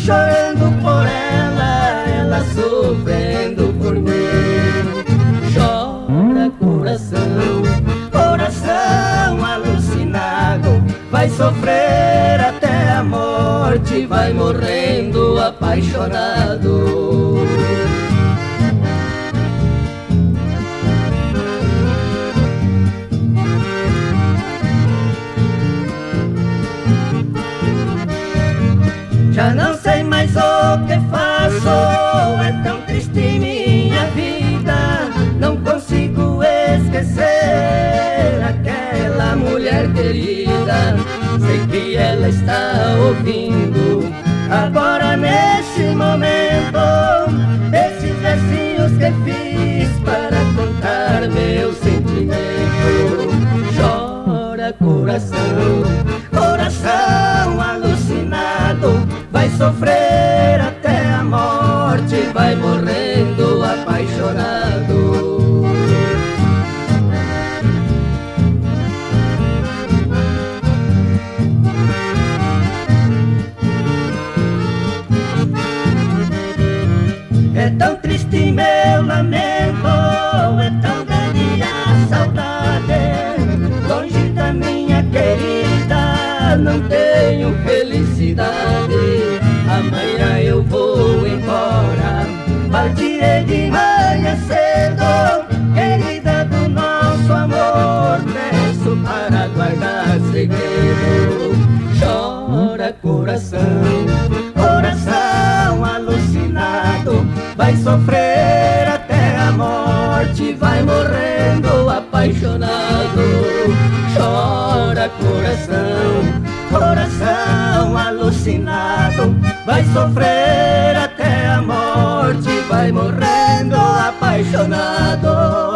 chorando por ela, ela sofrendo por mim. Chora coração, coração alucinado, vai sofrer até a morte, vai morrendo apaixonado. Já não sei mais o que faço, é tão triste minha vida. Não consigo esquecer aquela mulher querida. Sei que ela está ouvindo agora nesse momento esses versinhos que fiz para contar meu sentimento. Chora coração, coração alucinado, vai sofrer até a morte, vai morrendo apaixonado. É tão triste meu lamento, é tão grande a saudade, longe da minha querida não tenho felicidade. Amanhã eu vou embora, partirei de manhã cedo, querida do nosso amor, peço para guardar segredo. Chora coração, coração alucinado, vai sofrer até a morte, vai morrendo apaixonado. Chora coração, coração alucinado, vai sofrer até a morte, vai morrendo apaixonado.